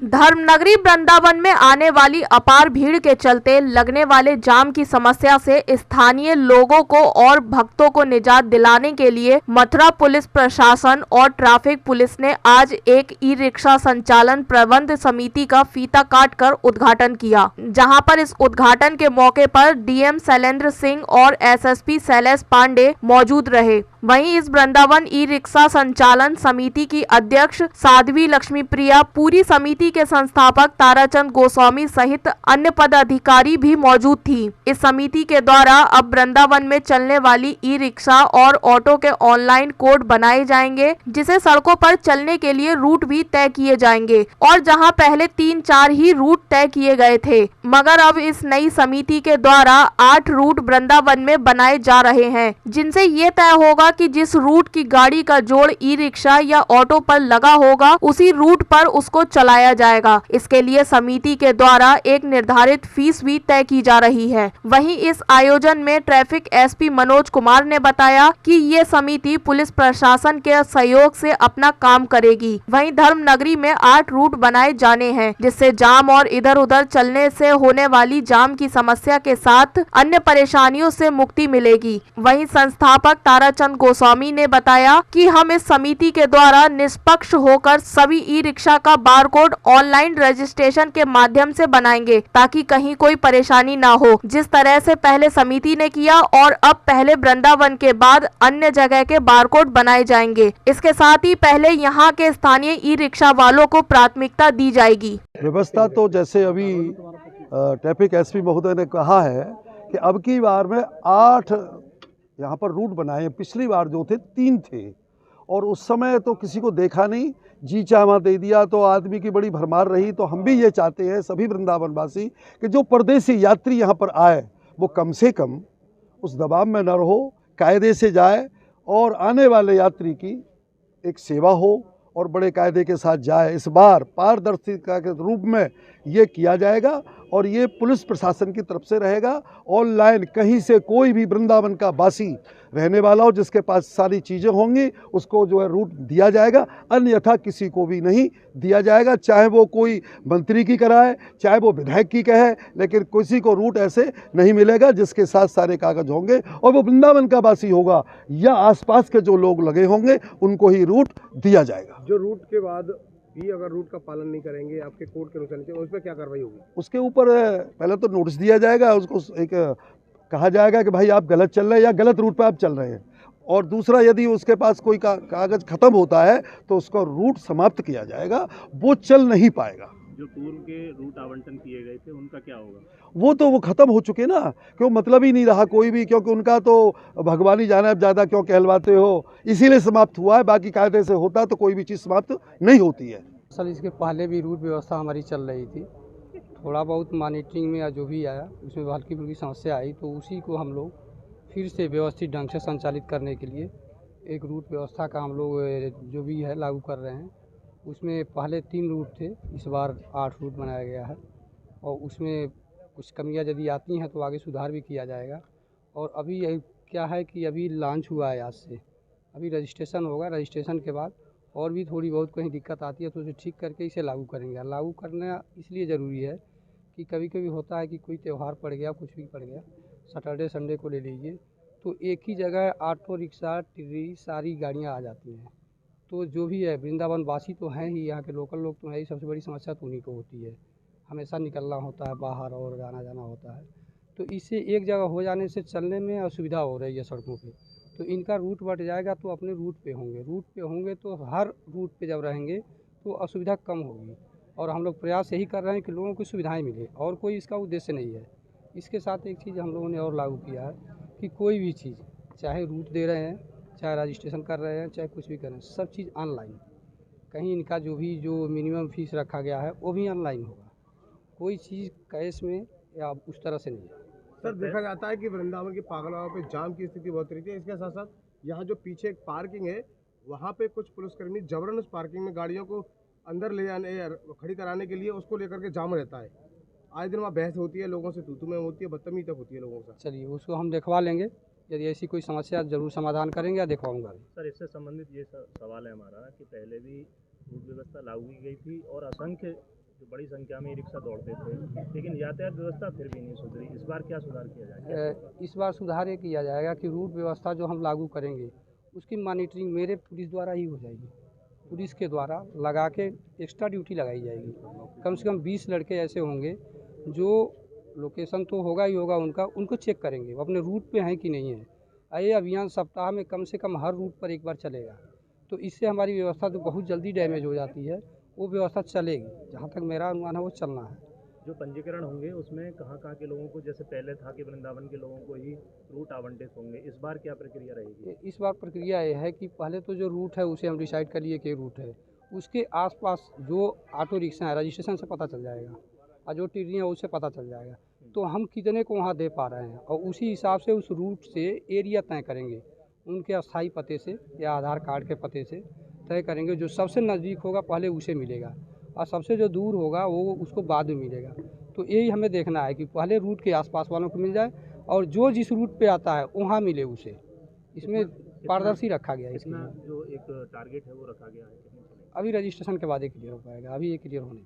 धर्मनगरी वृंदावन में आने वाली अपार भीड़ के चलते लगने वाले जाम की समस्या से स्थानीय लोगों को और भक्तों को निजात दिलाने के लिए मथुरा पुलिस प्रशासन और ट्रैफिक पुलिस ने आज एक ई रिक्शा संचालन प्रबंध समिति का फीता काटकर उद्घाटन किया, जहां पर इस उद्घाटन के मौके पर डीएम शैलेंद्र सिंह और एसएसपी शैलेश पांडे मौजूद रहे। वहीं इस वृंदावन ई रिक्शा संचालन समिति की अध्यक्ष साध्वी लक्ष्मी प्रिया, पूरी समिति के संस्थापक ताराचंद गोस्वामी सहित अन्य पदाधिकारी भी मौजूद थी। इस समिति के द्वारा अब वृंदावन में चलने वाली ई रिक्शा और ऑटो के ऑनलाइन कोड बनाए जाएंगे, जिसे सड़कों पर चलने के लिए रूट भी तय किए जाएंगे और जहां पहले 3-4 ही रूट तय किए गए थे, मगर अब इस नई समिति के द्वारा 8 रूट वृंदावन में बनाए जा रहे हैं, जिनसे ये तय होगा कि जिस रूट की गाड़ी का जोड़ ई रिक्शा या ऑटो पर लगा होगा उसी रूट पर उसको चलाया जाएगा। इसके लिए समिति के द्वारा एक निर्धारित फीस भी तय की जा रही है। वहीं इस आयोजन में ट्रैफिक एसपी मनोज कुमार ने बताया कि ये समिति पुलिस प्रशासन के सहयोग से अपना काम करेगी। वहीं धर्मनगरी में 8 रूट बनाए जाने हैं, जिससे जाम और इधर उधर चलने से होने वाली जाम की समस्या के साथ अन्य परेशानियों से मुक्ति मिलेगी। वहीं संस्थापक ताराचंद गोस्वामी ने बताया कि हम इस समिति के द्वारा निष्पक्ष होकर सभी ई रिक्शा का बारकोड ऑनलाइन रजिस्ट्रेशन के माध्यम से बनाएंगे, ताकि कहीं कोई परेशानी ना हो। जिस तरह से पहले समिति ने किया और अब पहले वृंदावन के बाद अन्य जगह के बारकोड बनाए जाएंगे। इसके साथ ही पहले यहाँ के स्थानीय ई रिक्शा वालों को प्राथमिकता दी जाएगी। व्यवस्था तो जैसे अभी ट्रैफिक एसपी महोदय ने कहा है कि अब की बार में 8 यहाँ पर रूट बनाए। पिछली बार जो थे 3 थे और उस समय तो किसी को देखा नहीं, जी चाहा दे दिया तो आदमी की बड़ी भरमार रही। तो हम भी ये चाहते हैं सभी वृंदावनवासी कि जो परदेसी यात्री यहाँ पर आए वो कम से कम उस दबाव में न रहो, कायदे से जाए और आने वाले यात्री की एक सेवा हो और बड़े कायदे के साथ जाए। इस बार पारदर्शिता के रूप में ये किया जाएगा और ये पुलिस प्रशासन की तरफ से रहेगा। ऑनलाइन कहीं से कोई भी वृंदावन का वासी रहने वाला हो जिसके पास सारी चीज़ें होंगी उसको जो है रूट दिया जाएगा, अन्यथा किसी को भी नहीं दिया जाएगा। चाहे वो कोई मंत्री की कराए, चाहे वो विधायक की कहे, लेकिन किसी को रूट ऐसे नहीं मिलेगा जिसके साथ सारे कागज होंगे और वो वृंदावन का वासी होगा या आसपास के जो लोग लगे होंगे उनको ही रूट दिया जाएगा। जो रूट के बाद भी अगर रूट का पालन नहीं करेंगे आपके कोड के अनुसार उस पर क्या कार्रवाई होगी? उसके ऊपर पहले तो नोटिस दिया जाएगा, उसको एक कहा जाएगा कि भाई आप गलत चल रहे हैं या गलत रूट पर आप चल रहे हैं, और दूसरा यदि उसके पास कोई कागज खत्म होता है तो उसका रूट समाप्त किया जाएगा, वो चल नहीं पाएगा। जो पूर्व के रूट आवंटन किए गए थे उनका क्या होगा? वो खत्म हो चुके ना, क्यों मतलब ही नहीं रहा कोई भी, क्योंकि उनका तो भगवान ही जाने, अब ज़्यादा क्यों कहलवाते हो, इसीलिए समाप्त हुआ है। बाकी कायदे से होता तो कोई भी चीज़ समाप्त नहीं होती है। असल इसके पहले भी रूट व्यवस्था हमारी चल रही थी, थोड़ा बहुत मॉनिटरिंग में या जो भी आया उसमें हल्की फुल्की समस्या आई, तो उसी को हम लोग फिर से व्यवस्थित ढंग से संचालित करने के लिए एक रूट व्यवस्था का हम लोग जो भी है लागू कर रहे हैं। उसमें पहले 3 रूट थे, इस बार 8 रूट बनाया गया है और उसमें कुछ कमियां यदि आती हैं तो आगे सुधार भी किया जाएगा। और अभी यही क्या है कि अभी लॉन्च हुआ है, आज से अभी रजिस्ट्रेशन होगा, रजिस्ट्रेशन के बाद और भी थोड़ी बहुत कहीं दिक्कत आती है तो उसे ठीक करके इसे लागू करेंगे। लागू करना इसलिए ज़रूरी है कि कभी कभी होता है कि कोई त्यौहार पड़ गया, कुछ भी पड़ गया, सैटरडे संडे को ले लीजिए, तो एक ही जगह ऑटो रिक्शा टिर्री सारी गाड़ियाँ आ जाती हैं। तो जो भी है वृंदावन वासी तो हैं ही, यहाँ के लोकल लोग तो हैं ही, सबसे बड़ी समस्या तो उन्हीं को होती है, हमेशा निकलना होता है बाहर और आना जाना होता है। तो इससे एक जगह हो जाने से चलने में असुविधा हो रही है सड़कों पे, तो इनका रूट बट जाएगा तो अपने रूट पे होंगे तो हर रूट पे जब रहेंगे तो असुविधा कम होगी। और हम लोग प्रयास यही कर रहे हैं कि लोगों को सुविधाएं मिले, और कोई इसका उद्देश्य नहीं है। इसके साथ एक चीज़ हम लोगों ने और लागू किया है कि कोई भी चीज़, चाहे रूट दे रहे हैं, चाहे रजिस्ट्रेशन कर रहे हैं, चाहे कुछ भी कर रहे हैं, सब चीज़ ऑनलाइन। कहीं इनका जो मिनिमम फीस रखा गया है वो भी ऑनलाइन होगा, कोई चीज़ कैश में या उस तरह से नहीं है। सर, देखा जाता है कि वृंदावन के पागलगांव पे जाम की स्थिति बहुत रहती है। इसके साथ साथ यहाँ जो पीछे एक पार्किंग है वहाँ पे कुछ पुलिसकर्मी जबरन उस पार्किंग में गाड़ियों को अंदर ले जाने या खड़ी कराने के लिए उसको लेकर के जाम रहता है। आए दिन वहाँ बहस होती है, लोगों से तू में होती है, बदतमीजी तक होती है लोगों से। चलिए उसको हम दिखवा लेंगे, यदि ऐसी कोई समस्या जरूर समाधान करेंगे या दिखवाऊंगा। सर, इससे संबंधित ये सवाल है हमारा कि पहले भी रूट व्यवस्था लागू की गई थी और असंख्य जो बड़ी संख्या में रिक्शा दौड़ते थे, लेकिन यातायात व्यवस्था फिर भी नहीं सुधरी। इस बार क्या सुधार किया जाएगा? इस बार सुधार ये किया जाएगा कि रूट व्यवस्था जो हम लागू करेंगे उसकी मॉनिटरिंग मेरे पुलिस द्वारा ही हो जाएगी। पुलिस के द्वारा लगा के एक्स्ट्रा ड्यूटी लगाई जाएगी। कम से कम 20 लड़के ऐसे होंगे जो लोकेशन तो होगा ही होगा उनको चेक करेंगे वो अपने रूट पे हैं कि नहीं है। ये अभियान सप्ताह में कम से कम हर रूट पर एक बार चलेगा, तो इससे हमारी व्यवस्था जो बहुत जल्दी डैमेज हो जाती है वो व्यवस्था चलेगी। जहाँ तक मेरा अनुमान है वो चलना है। जो पंजीकरण होंगे उसमें कहाँ के लोगों को, जैसे पहले था कि वृंदावन के लोगों को ही रूट आवंटित होंगे, इस बार क्या प्रक्रिया रहेगी? इस बार प्रक्रिया ये है कि पहले तो जो रूट है उसे हम डिसाइड कर लिए कि रूट है, उसके आसपास जो ऑटो रिक्शा है रजिस्ट्रेशन से पता चल जाएगा और जो टिड्डी है उससे पता चल जाएगा तो हम कितने को वहाँ दे पा रहे हैं, और उसी हिसाब से उस रूट से एरिया तय करेंगे। उनके अस्थाई पते से या आधार कार्ड के पते से तय करेंगे। जो सबसे नज़दीक होगा पहले उसे मिलेगा और सबसे जो दूर होगा वो उसको बाद में मिलेगा। तो यही हमें देखना है कि पहले रूट के आसपास वालों को मिल जाए और जो जिस रूट पे आता है वहाँ मिले उसे। इसमें पारदर्शी रखा गया है। इसमें जो एक टारगेट है वो रखा गया है, अभी रजिस्ट्रेशन के बाद ये क्लियर हो पाएगा, अभी ये क्लियर होने